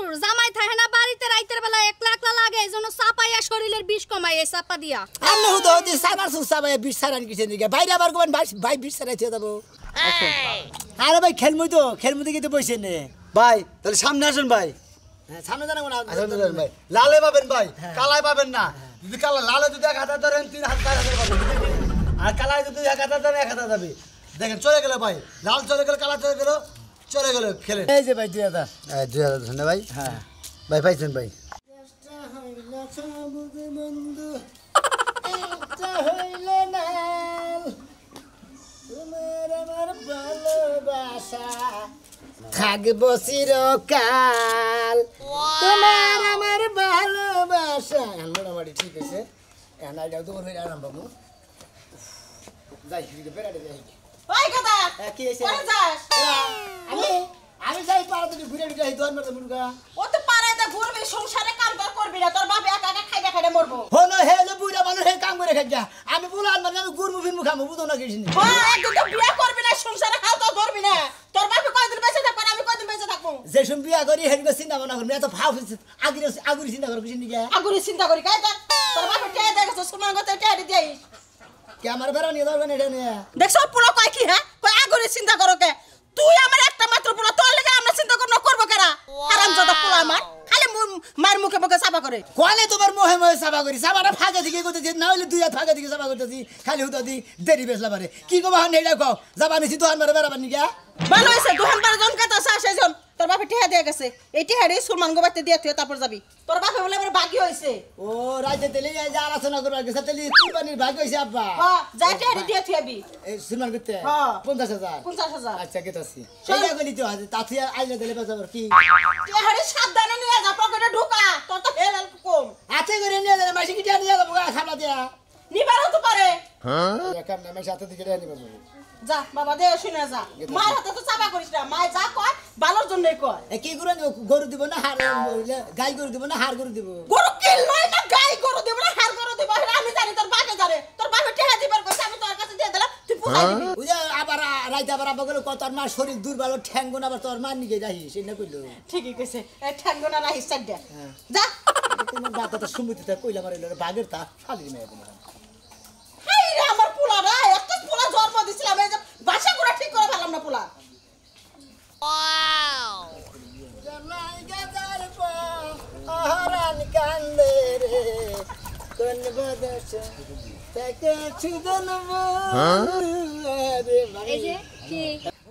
সানাসুর জামাই থাকে না বাড়িতে রাইতের বেলা একলা একলা লাগে এজন্য চাপাইয়া শরীরের বিষ কমায় এই চাপা দিয়া আমি হুদা হতে সানাসুর চাপাইয়া বিষ সারান কিছে নিকে বাইরে আবার কোন ভাই বিষ সারাইতে যাবো আরে ভাই খেলমুতে গিয়ে বসে নে ভাই তাহলে সামনে আসেন ভাই। সামনে জানা না সামনে যান ভাই। লালে পাবেন ভাই, কালায় পাবেন না। যদি কালা লালে যদি 1000 ধরেন 3000 পাবেন, আর কালায় যদি 1000 ধরেন 1000 যাবে। দেখেন চলে গেল ভাই, লাল চলে গেল, কালা চলে গেল খেলেন। এই যে ভাই 2000 2000 ধরেন ভাই। হ্যাঁ ভাই পাইছেন ভাই। বন্ধু এটা হইল না তোমার আমার ভালোবাসা থাকবো চিরকাল তোমার আমার ভালোবাসা মোটামুটি ঠিক আছে এখন আইডিয়া তোমার হয়ে আরাম বাবু যাই বেড়াতে যাই ওই কথা কি হয়েছে কোন যাস আমি যাই পারা তুমি ঘুরে ঘুরে যাই দোয়ার মারতে মুরগা ও তো পারাতে ঘুরবি সংসারে কাম তো করবি না তোর বাপ একা একা খাইতে খাইতে মরবো হলো হে যে বুড়া মানুষ হে কাম করে খাইয়া আমি বলার মানে আমি গুরমু ফিরমু খামু বুঝো না কিছু হ্যাঁ একদম তো বিয়া করবি না সংসারে খাও তো ধরবি না তোর বাপ কয়দিন বেঁচে থাকবে আমি কয়দিন বেঁচে থাকবো যে শুন বিয়া করি হেডি চিন্তা ভাবনা করবি এত ভাব আগুরি চিন্তা করবি কিছু নিকে আগুরি চিন্তা করি কাই তোর বাপ কে দেখছ সুমান গতে টেডি দেই কে আমার বেড়া নিয়ে যাবেন এটা নিয়ে দেখছ পুরো কয় কি হ্যাঁ কয় আগুরি চিন্তা করো কে তুই আমার একটা মাত্র পুরো তোর লাগি আমরা চিন্তা করব কেরা হারামজাদা পোলা আমার খালি মার মুখে মুখে চাপা করে কোয়ালে তোমার মোহে মোহে সাবা করি সাবাটা ফাঁকা দিকে করতেছি না হইলে দুই হাত ফাঁকা দিকে সাবা করতেছি খালি হুদা দি দেরি বেসলা পারে কি কবা হন এটা কও যাবানি সি দোহান মারে বেড়াবার নিকে ভালো হইছে দুহান বার জন কাটা সেজন তোর বাপে টিহা দিয়ে গেছে এই টিহাড়ি সুলমান গোবাতে দিয়ে তুই তারপর যাবি তোর বাপে বলে আমার ভাগ্য হইছে ও রাইতে তেলে যা আলোচনা করবার গেছে তেলে কুরবানির ভাগ হইছে আব্বা হ্যাঁ যাই টিহাড়ি দিয়ে তুই আবি এই সুনার করতে হ্যাঁ 50000 50000 আচ্ছা কেতাছি সেইটা কইলি তো আছে তাতে আইলে দিলে বাজার কি টিহাড়ি সাবধানে নিয়ে যা পকেটে ঢোকা তোর তো হেল কম আছে করে নিয়ে যাবে মাসি কি নিয়ে যাবো খাবলা দিয়া নিবারও তো পারে হ্যাঁ একাম না মাসি হাতে দিকে নিয়ে যাবো যা বাবা দে শুনে যা মার হাতে তো চাপা করিস না মা যা কয় ভালোর জন্যই কয় এ কি করে গরু দিব না হার গাই গরু দিব না হার গরু দিব গরু কিনলই না গাই গরু দেব না হার গরু দেব আমি জানি তোর বাপে জানে তোর বাপে টিহা দিবার কইছে আমি তোর কাছে দিয়ে দিলাম তুই পুষাই দিবি ওই যে আবার রাইতে আবার আবার গেল কত মার শরীর দুর্বল ঠ্যাঙ্গন আবার তোর মার নিকে যাই সেটা কইলো ঠিকই কইছে এই ঠ্যাঙ্গনা রাহিস সাইড দে যা তোমার দাদা সুমতিতে কইলা মারিল বাগের তা ফালি মেয়ে তোমার হাই রে আমার পোলা রে এত পোলা জন্ম দিছিলাম এই যে বাসা করে ঠিক করে ফেললাম না পোলা ওয়াও জানাই গাজার পা আহারান কান্দে রে কোন বদস তাকে ছুদনব রে এই যে কি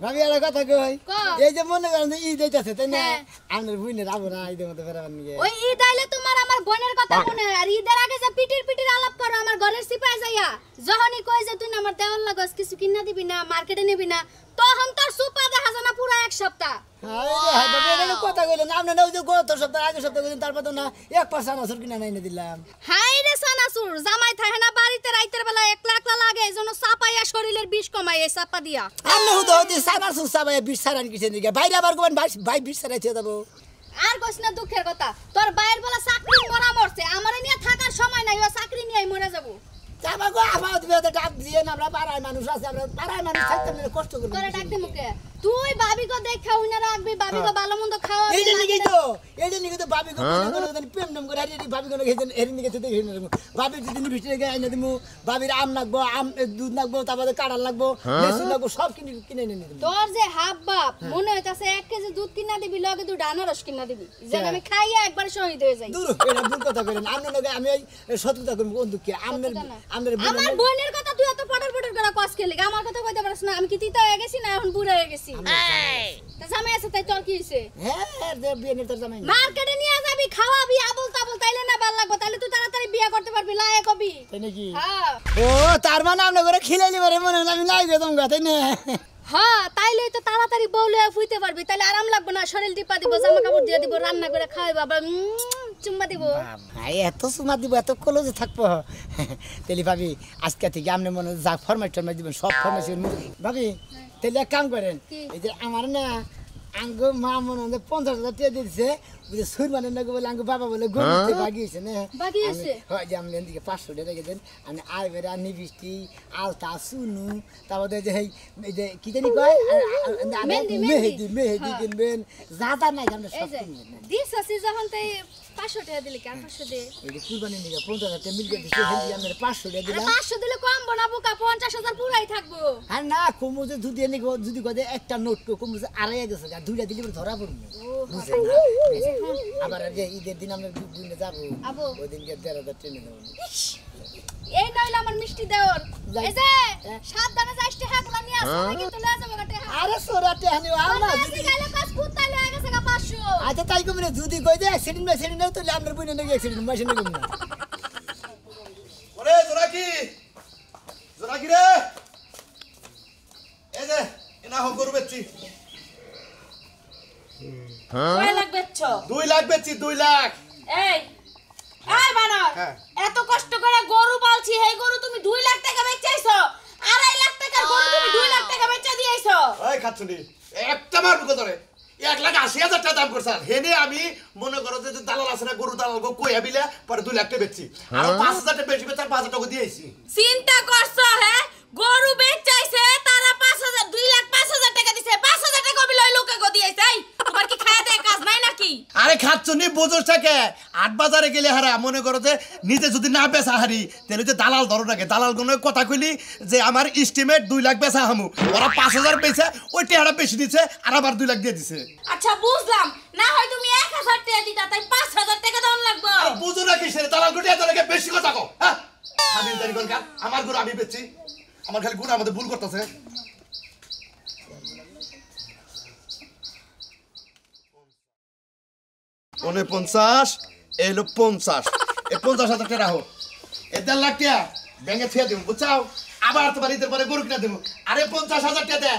ভাবি আর কথা কই ক। এই যে মনে করেন যে ঈদ যাইতাছে তাই না হ্যাঁ। আমার বুইনে রাবো না ঈদের মধ্যে বেড়াবার নিয়ে ওই ঈদ আইলে তোমার আমার বোনের কথা মনে হয় আর ঈদের আগে যে পিটির আলাপ করো আমার ঘরের সিপাই যাইয়া যখনই কই যে তুই না আমার দেওয়ার লাগস কিছু কিনা দিবি না মার্কেটে নিবি না তখন তোর সুপা দেখা জানা পুরো এক সপ্তাহ হাই রে হাই বাবা কথা কইলেন আপনি না ওই যে গত সপ্তাহ আগে সপ্তাহ কইলেন তারপর তো না 1% আসর কিনা নাই দিলাম হাই রে সানাসুর জামাই থাকে না বাড়িতে রাইতের বেলা একলা একলা লাগে এজন্য চাপাইয়া শরীরের বিষ কমায় এই চাপা দিয়া আমি হুদা হতে সানাসুর চাপাইয়া বিষ সারান কিছে নিকে বাইরে আবার কোন ভাই বিষ সারাইতে যাবো আর কইছ না দুঃখের কথা তোর বাইরের বেলা চাকরি মরা মরছে আমারে নিয়ে থাকার সময় নাই ও চাকরি নিয়ে মরে যাবো যাবাগো আমার তুমি ডাক দিয়ে না আমরা পাড়ায় মানুষ আছে আমরা পাড়ায় মানুষ থাকতে আমরা কষ্ট করি তোরে ডাক দে মুকে তুই ভাবিকে দেখা উইনা রাখবি ভাবিকে ভালো মন্দ খাওয়া এইটা নিকে তো ভাবি প্রেম নাম করে হারিয়ে ভাবি কোনো খেয়েছেন এর নিকে তো দেখে নেবো ভাবির যদি ভিতরে গিয়ে আইনা দিমু ভাবির আম লাগবো আম দুধ লাগবো তারপরে কাঁড়াল লাগবো লেসু লাগবো সব কিনে এনে দিবো তোর যে হাব বাপ মনে হইতাছে 1 কেজি দুধ কিনা দিবি লগে দুটো আনারস কিনা দিবি যেন আমি খাইয়া একবার শহীদ হয়ে যাই দূর এটা ভুল কথা করেন আমনে লগে আমি ওই শত্রুতা করব কোন দুঃখে আমনের আমার বোনের কথা তুই এত পটর করে কস খেলি আমার কথা কইতে পারছ না আমি কি তিতা হয়ে গেছি না এখন বুড়া হয়ে গেছি তা জামাই আছে তাই তোর কি হইছে হ্যাঁ দে বিয়ে তোর জামাই মার্কেটে নিয়ে যাবি খাওয়াবি আবল তাবল তাইলে না ভালো লাগবে তাইলে তুই তাড়াতাড়ি বিয়ে করতে পারবি লায়ে কবি তাই নাকি হ্যাঁ ও তার মানে আমনে করে খিলাইলি পারে মনে হয় আমি লাই গেতাম গা তাই না হ্যাঁ তাইলে তো তাড়াতাড়ি বউলে ফুইতে পারবি তাইলে আরাম লাগবে না শরীর টিপা দিব জামা কাপড় দিয়ে দিব রান্না করে খাওয়াইব আবার চুম্মা দিব ভাই এত সুমা দিব এত কলজে থাকবো তেলি ভাবি আজকে থেকে আপনি মনে যা ফরমাইশ টরমাইশ দিবেন সব ফরমাইশ ভাবি তাহলে এক কাম করেন এই যে আমার না আঙ্গো মা মনে হয় 50,000 টাকা দিয়েছে বুঝে সুর মানে না বলে আঙ্গো বাবা বলে গরিবতে বাগিয়েছে না বাগিয়েছে? হয় যে আমি এদিকে 500 টাকা রেখে দেন আমি আই বেরা নিবিষ্টি আলতা সুনু তারপরে যে এই যে কি জানি কয় মেহেদি কিনবেন যাতা নাই আমরা এই সব যে কিনবেন না দিস আছে যখন তাই 500 টাকা দিলি কি আর 500 দে এই যে কুরবানি নিয়ে 50,000 টাকা মিল দিয়েছে হেদি আমরা 500 টাকা আরে দিলাম 500 দিলে কম বনা বোকা 50,000 পুরাই থাকবো আর না কুমু যে যদি এনে যদি কয় একটা নোট কুমু যে আড়াই গেছে আর দুইটা দিলে ধরা পড়বে বুঝছেন না আবার যে ঈদের দিন আমরা দুদিনে যাবো আবো। ওই দিনকে 1,500 ট্রেনে যাবো এই নইলে আমার মিষ্টি দেওর এই যে সাবধানে যাইস তে হাগলা নিয়ে আসো নাকি তুলে যাবো গটে আরে সোরাতে হানি আলা যদি গালে কাজ কুত্তা লয়ে গেছে গা 500 আচ্ছা তাই কমনে যদি কই যে অ্যাক্সিডেন্ট না তো আমরা বইনে নাকি অ্যাক্সিডেন্ট মাসে নাকি না ওরে জোনাকি রে এই যে এনা হোক গরু বেচছি কয় লাখ বেচছ 2 লাখ বেচছি 2 লাখ এই এই বানর হ্যাঁ। এত কষ্ট করে গরু পালছি এই গরু তুমি 2 লাখ টাকা বেচাইছো 2.5 লাখ টাকার গরু তুমি 2 লাখ টাকা বেচা দিয়েছো ওই খাচ্ছুনি একটা মার বুকে ধরে 1,80,000 টাকা দাম করছাল হেনে আমি মনে করো যে দালাল আছে না গরু দালাল গো কই আবিলে পরে 2 লাখ টাকা বেচছি আর 5,000 টাকা বেশি বেচার 5,000 টাকা দিয়েছি চিন্তা করছো হ্যাঁ গরু বেচাইছে তারা 5,000 2 লাখ 5,000 টাকা দিছে 5,000 টাকা বিলয় লোকে গো দিয়েছে এই তোমার কি খায়া দেয় কাজ নাই নাকি আরে খাচ্ছুনি বুঝোস থাকে 8 বাজারে গেলে হারা মনে করো যে নিজে যদি না বেচা হারি তাহলে যে দালাল ধরো নাকি দালাল কোনো কথা কইলি যে আমার এস্টিমেট 2 লাখ বেচা হামু ওরা 5,000 বেচে ওই টাকাটা বেশি দিছে আর আবার 2 লাখ দিয়ে দিছে আচ্ছা বুঝলাম না হয় তুমি 1,000 টাকা দিতা তাই 5,000 টাকা দাম লাগবে আর বুঝো না কিসের দালাল গুটি এত লাগে বেশি কথা কও হ্যাঁ আমি জানি কোন কার আমার গরু আমি বেচছি আমার খালি গুণ আমাদের ভুল করতেছে 49 এলো 50 এই 50,000 টাকা রাখো এই 1.5 লাখ টাকা ব্যাংকে থিয়া দেব বুঝছাও আবার তোমার ঈদের পরে গরু কিনা দেব আরে 50,000 টাকা দে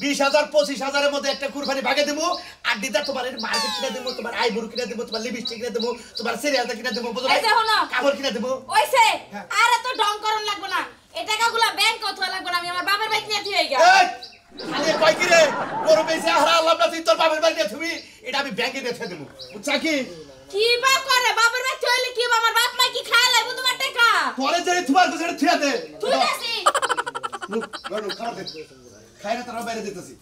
20,000 25,000 এর মধ্যে একটা কুরবানি ভাগে দেব আর দিদা তোমার মার্কেট কিনা দেব তোমার আই গরু কিনা দেব তোমার লিপস্টিক কিনা দেব তোমার সিরিয়ালটা কিনা দেব বুঝছো এই দেখো না। কাপড় কিনা দেব ওইছে আর এত ঢং করন লাগবে না এই টাকাগুলো ব্যাংক অথবা লাগবে না আমি আমার বাবার বাইক নিয়ে দিয়ে গেল এই খালি কই কি রে গরু বেচে হারা আল্লাহ না তুই তোর বাবার বাড়ি দিয়ে তুমি এটা আমি ব্যাংকে দিয়ে দেব বুঝছা কি কি বা করে বাবার বাইক হইলে কি আমার বাপ মা কি খায় লাগবে তোমার টাকা পরে যে তোমার কাছে থিয়া দে তুই দেছি গরু খাবার দে খাই না তোরা বাইরে দিতেছি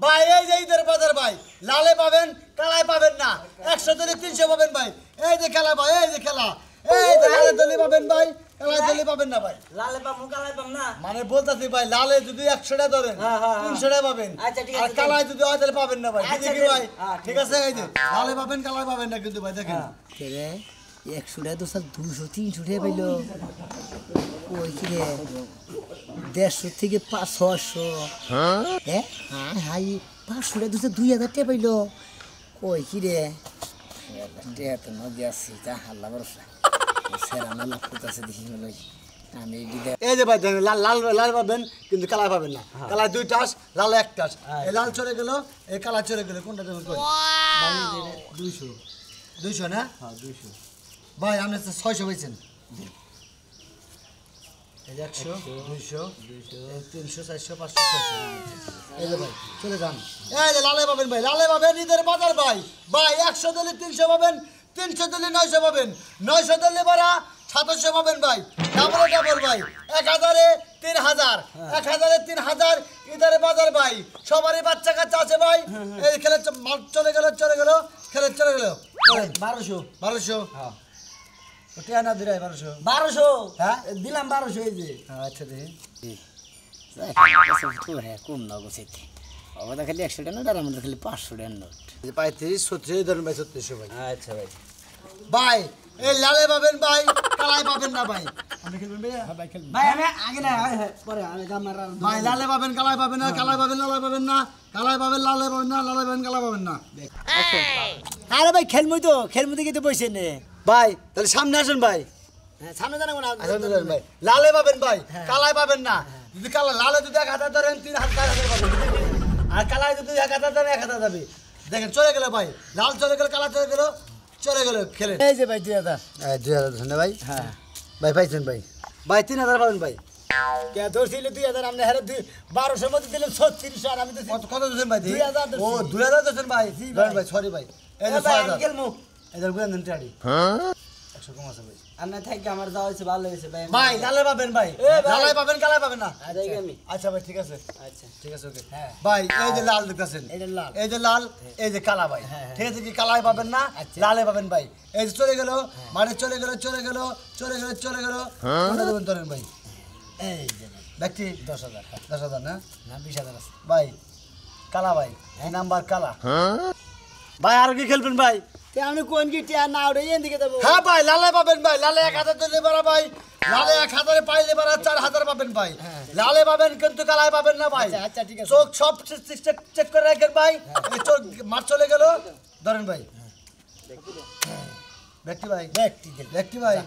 ভাই এই যে ঈদের বাজার ভাই লালে পাবেন কালায় পাবেন না 100 দিলে 300 পাবেন ভাই এই যে খেলা ভাই এই যে খেলা এই যে লালে দলি পাবেন ভাই কালায় দলি পাবেন না ভাই লালে পাম কালাই পাম না মানে বলতাছি ভাই লালে যদি 100 টাকা ধরেন 300 টাকা পাবেন আচ্ছা, ঠিক আছে, আর কালায় যদি হয় তাহলে পাবেন না ভাই আচ্ছা, ঠিক ভাই হ্যাঁ, ঠিক আছে এই যে লালে পাবেন কালায় পাবেন না কিন্তু ভাই দেখেন রে 100 টাকা তো স্যার 200 300 টাকা পাইলো ওই কি রে 150 থেকে 600 হ্যাঁ হ্যাঁ হাই 500 টাকা 2,000 টাকা পাইলো ওই কি রে টাকা তো নদী আসছি তা হাল্লা ভরসা সেরা না লাভ করতেছে দেখি লই আমি এই যে ভাই লাল লাল লাল পাবেন কিন্তু কালা পাবেন না কালা 2 টাস লাল 1 টাস এই লাল চলে গেল এই কালা চলে গেল কোনটা দেবেন কই 200 না হ্যাঁ 200 ভাই আপনি 600 পাইছেন এই 100 200 300 400 500 600 এই যে ভাই চলে যান এই যে লালে পাবেন ভাই লালে পাবেন ঈদের বাজার ভাই ভাই 100 দিলে 300 পাবেন 300 দিলে 900 পাবেন 900 দিলে বারা 700 পাবেন ভাই ডাবল ডাবল ভাই 1000 এ 3000 1000 এ 3000 ঈদের বাজার ভাই সবারই বাচ্চা কাচ্চা আছে ভাই এই খেলে চলে গেল খেলে চলে গেল 1200 হ্যাঁ ওটা না দিরাই 1200 হ্যাঁ দিলাম 1200 এই যে আচ্ছা দে কম না গোছাইতে ওটা খালি 100 টাকা নোট আর আমাদের খালি 500 টাকা নোট 35 36 ধরেন ভাই 3600 ভাই আচ্ছা ভাই ভাই এই লালে পাবেন ভাই কালাই পাবেন না ভাই আপনি খেলবেন ভাই হ্যাঁ ভাই খেলবেন ভাই আমি আগে না পরে আমি গামার ভাই লালে পাবেন কালাই পাবেন না কালাই পাবেন লালে পাবেন না কালাই পাবেন লালে পাবেন না লালে পাবেন কালাই পাবেন না আরে ভাই খেলমই তো খেলমই দিকে তো বসে নে ভাই তাহলে সামনে আসুন ভাই হ্যাঁ সামনে জানাবো না সামনে যান ভাই লালে পাবেন ভাই কালাই পাবেন না যদি কালা লালে যদি 1000 ধরেন 3000 পাবেন আর কালাই যদি 1000 ধরেন 1000 যাবে দেখেন চলে গেল ভাই লাল চলে গেল কালা চলে গেল খেলেন এই যে ভাই 2000 2000 ধন্যবাদ ভাই হ্যাঁ ভাই পাইছেন ভাই ভাই 3000 পাবেন ভাই কে ধরছিল 2000 আমরা হেরে 1200 মধ্যে দিলাম 36 আর আমি তো কত দিয়েছেন ভাই 2000 ও 2000 দিয়েছেন ভাই ধরেন ভাই সরি ভাই এই যে 6000 গেলমু এদের বুঝেন দেন টাড়ি 100 কম আছে ভাই আন্না থেকে আমার যাওয়া হয়েছে ভালো হয়েছে ভাই ভাই লালে পাবেন ভাই লালে পাবেন কালাই পাবেন না যাই আমি আচ্ছা ভাই ঠিক আছে আচ্ছা ঠিক আছে ওকে ভাই এই যে লাল দেখতেছেন এটা লাল। এই যে লাল এই যে কালা ভাই ঠিক আছে কি কালাই পাবেন না লালে পাবেন ভাই এই যে চলে গেল মানে চলে গেল কোনটা দেবেন ধরেন ভাই এই যে ব্যক্তি 10000 না না 20000 আছে ভাই কালা ভাই এই নাম্বার কালা ভাই আর কি খেলবেন ভাই তে আমি কোন কি টিয়া না ওরে এন দিকে দেব হ্যাঁ ভাই লালে পাবেন ভাই লালে 1000 দিলে বাড়া ভাই লালে 1000 পাইলে বাড়া 4000 পাবেন ভাই লালে পাবেন কিন্তু কালাই পাবেন না ভাই আচ্ছা ঠিক আছে চোখ সব চেক করে রাখেন ভাই এই চোখ মার চলে গেল ধরেন ভাই ব্যক্তি ভাই ব্যক্তি ভাই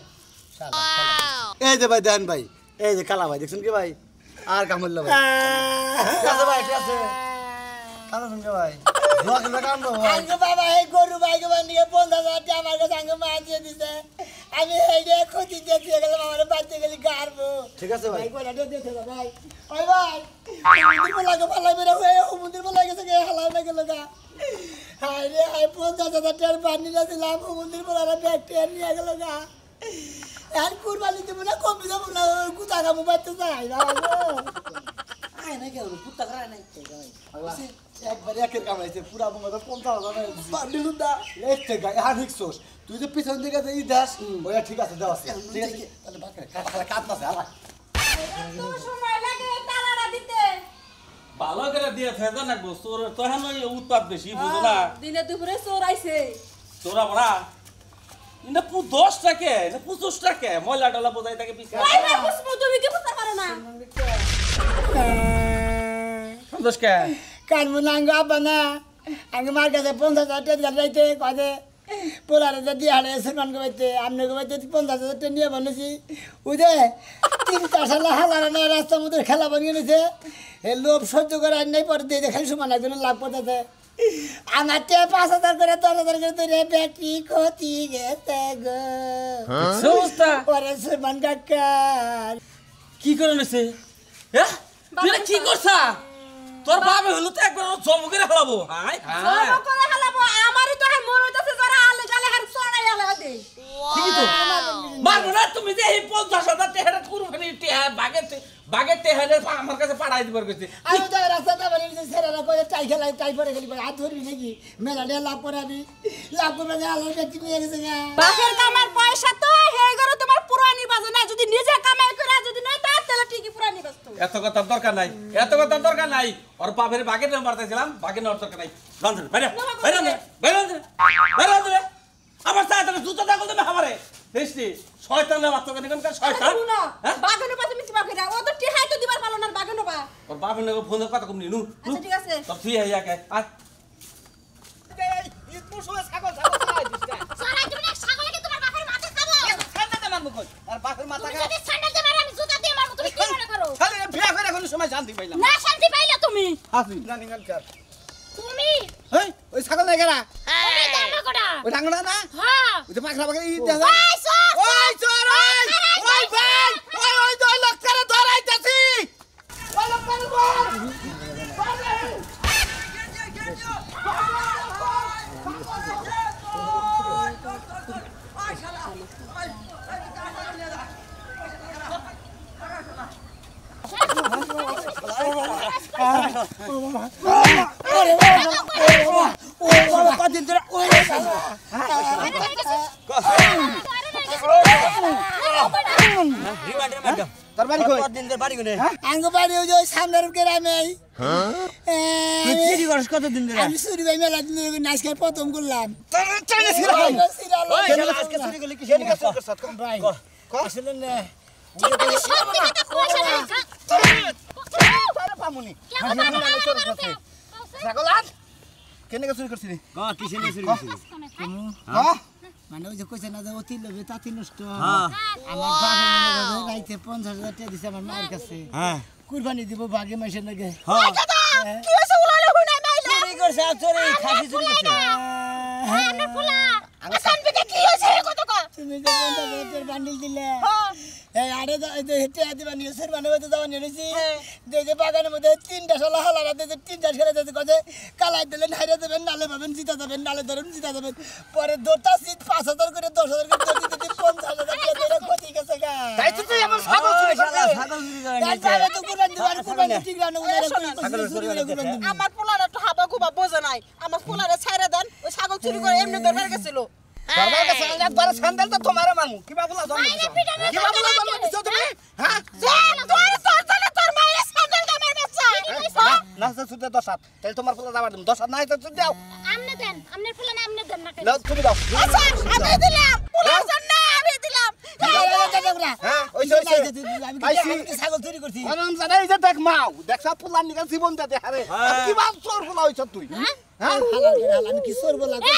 এই যে ভাই দেন ভাই এই যে কালা ভাই দেখছেন কি ভাই আর কামড়ল ভাই ঠিক আছে ভাই ঠিক আছে কালো শুনকে ভাই দোয়া করে কাম দাও ভাই আঙ্গ বাবা এই গরু ভাইকে বানিয়ে 50000 টাকা আমার কাছে আঙ্গ মা দিয়ে দিছে আমি এই যে ক্ষতি দিয়ে গেলাম আমার বাচ্চা গেলি গারবো ঠিক আছে ভাই ভাই কোলা দিয়ে দাও ভাই ওই ভাই মন্দির বলা কে ভালাই বেরা হয়ে ও মন্দির বলা গেছে কে হালাই না গেল গা হাই রে হাই 50000 টাকা বানি না দিলাম ও মন্দির বলা ব্যাগ টিয়া নিয়ে গেল গা আর কুরবানি দেব না কম দেব না কুতা কামু বাচ্চা যাই বাবা আয় না গেল পুত্তা করা নাই একবার একের কামাইছে পুরা বঙ্গটা 50000 বান্ডিলুন দা লেটে গায় আর হিকসোস তুই যে পিছন দিকে যে ই দাস ওয়া ঠিক আছে দাও আছে ঠিক আছে তাহলে বাকরে কাট না আলা তো সময় লাগে তালাটা দিতে ভালো করে দিয়ে ফেদা নাকবো তোর তখন ওই উৎপাদ বেশি বুঝো না দিনে দুপুরে চোর আইছে তোরা বড়া ইনা 10 টাকা না 25 টাকা ময়লা টলা বোঝাই থাকে পিছে ভাই ভাই কুসমু তুমি কি বুঝতে পারো না সন্তোষ কে কান মুনাঙ্গ বানা আঙ্গ মার কাছে 50000 টাকা গাইতে কদে পোলারে যদি হাড়ে সরমান গবাইতে আমনে গবাইতে 50000 টাকা নিয়ে বানাছি উদে 3-4 সাল হালার না রাস্তা মধ্যে খেলা বানিয়ে নিছে এ লোভ সহ্য করে আর নাই পরে দিয়ে দেখাই সমান একজন লাভ করতেছে আমার তে 5000 করে 10000 করে তোরে ব্যাটারি ক্ষতি গেছে গো সমস্যা পরে সরমান কাকা কি করে নেছে হ্যাঁ তুই কি করছা তোর বাবা হলো তো একবার জম করে ফেলাবো হাই হাই জমা করে হালাবো আমারই তো হ্যাঁ মন হইতাছে যারা আলে গালে হার ছড়াই আলে দে ঠিক তো মারবো না তুমি যে এই 50000 টাকা কুরবানি টাকা বাগে টাকা আমার কাছে পাঠাই দিবার কইছে আমি তো রাস্তাটা বানিয়ে সেরারা করে টাই খেলাই টাই পরে গেলি হাত ধরবি নাকি মেলাটা লাভ করাবি লাভ করবে না আলোর ব্যক্তি নিয়ে গেছে গা বাপের কামার পয়সা তো হেই গরো তোমার পুরানি বাজে না যদি নিজে কামাই করে যদি না তাহলে ঠিকই পুরানি বাজতো এত কথা দরকার নাই আর বাপের বাগে নাম্বার দিয়েছিলাম বাগে নেওয়ার দরকার নাই বান্ধে বাইরে আমার সাথে জুতো দাগল দেবে আমারে দেখছি শয়তান না বাচ্চা কেন শয়তান না বাগানো পাতে মিছি বাগেরা ও তো টিহাই তো দিবার পালো না বাগানো বা ওর বাপের নাকি ফোন কথা কম নিনু আচ্ছা ঠিক আছে সব তুই আইয়াকে আয় সারা তুমি না ছাগলকে তোমার বাপের মাথা খাবো ছান্ডা মারবো কই আর বাপের মাথা তুমি যদি স্যান্ডেল দিয়ে মারো আমি জুতা দিয়ে মারবো তুমি কি মনে করো খালি বিয়া করে কোনো সময় শান্তি পাইলাম না শান্তি পাইলা তুমি আসি জানি গাল কার তুমি হেই ওই ছাগল নাই গেরা ওরে দাঁড়া কোডা ওই ডাঙ্গনা না হ্যাঁ ওই তো পাখরা পাখরা ই দেখা ওই সর ওই চোর ওই ভাই ওই দুই লোক করে ধরাইতাছি ওই লোক করে কদিন ধরে ওই তোর বাড়ি কই দিন ধরে বাড়ি কোনে আঙ্গ বাড়ি ওই যে সামনের গ্রামে তুই চুরি করছ কত দিন ধরে আমি চুরি ভাই মেলা দিন ধরে আজকে প্রথম করলাম তোর চাইলে ছিল ওই আজকে চুরি করলি কি সেটা করছ ভাই আসলে না তুমি শান্তি কথা কইছ না তোর পামুনি ছাগল কেনে চুরি করছিস কি চুরি করছিস মানে ওই যে কইছে না যে অতি লোভে তাতি নষ্ট আমার বাবা রাইতে 50000 টাকা দিছে আমার মায়ের কাছে কুরবানি দিব ভাগে মাসে নাকি কি হইছে উলালে হুনাই মাইলা চুরি করছে চুরি খাসি চুরি করছে আমার পোলা শান্তিতে কি হইছে কত কো তুমি যে 50,000 বান্ডিল দিলে এই আরে হেঁটে হাতে বানিয়ে সের বানাবো তো যাওয়া নিয়েছি যে বাগানের মধ্যে 3টা শালা হালারা দিয়েছে 3টা ছেড়ে দিয়েছে কাজে কালাই দিলেন হাইরে দেবেন নালে পাবেন জিতা যাবেন নালে ধরেন জিতা যাবেন পরে দুটা সিট 5,000 করে 10,000 করে দিতে 50,000 টাকা ক্ষতি গেছে গা তাই তো তুই আমার ছাগল চুরি করবি তো কুরবানি দিবার কুরবানি ঠিক রানো আমার পোলার একটু হাবা গুবা বোঝে নাই আমার পোলারে ছাইরা দেন ওই ছাগল চুরি করে এমনি ধরে গেছিল বাবার কাছে একবার স্যান্ডেল তো তোমারে মামু কি বাবুলা জন্ম দিছো কি বাবুলা জন্ম দিছো তুমি হ্যাঁ তোর মায়ের ছাগল আমার বাচ্চা না সে সুদে 10 হাত তাহলে তোমার ফুলা যাবার দিম 10 হাত নাই তো তুই দাও আমনে দেন আমনের ফুলা না আমনে দেন না নাও তুমি দাও আচ্ছা আমি দিলাম পোলার জন্য আমি দিলাম হ্যাঁ ওই আমি কি ছাগল চুরি করছি আরাম জানা এই যে দেখ মাও দেখছা ফুলার নিকা জীবন দে হারে কি বাপ চোর ফুলা হইছ তুই হ্যাঁ আমি কি সরব লাগবে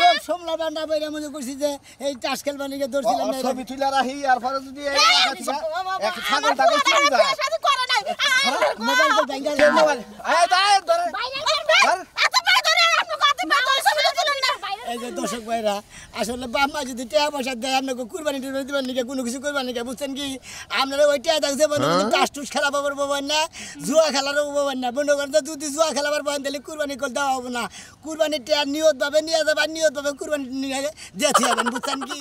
লোক সমলা বান্ডা বাইরে মনে করছি যে এই টাস খেলবা নিকে ধরছিলাম না ছবি তুইলা রাহি আর পরে যদি এক ছাগল টাগল চুরি যায় সাথে করে নাই মোবাইল তো ব্যাংকার মোবাইল আয় দাই ধরে এত পাই ধরে আপনি কত পাই ধরে ছবি তুলেন না এই যে দর্শক ভাইরা আসলে বাপ মা যদি টাকা পয়সা দেয় আপনাকে কুরবানি টুরবানি দিবেন নাকি কোনো কিছু করবেন নাকি বুঝছেন কি আপনারা ওই টাকা দেখছে টাস টুস খেলা পাবার পাবেন না জুয়া খেলারও পাবেন না মনে করেন যদি জুয়া খেলাবার পাবেন তাহলে কুরবানি করে দেওয়া হবে না কুরবানির টাকা নিয়ত পাবে নিয়ে যাবেন নিয়ত পাবে কুরবানি নিয়ে যেতে যাবেন বুঝছেন কি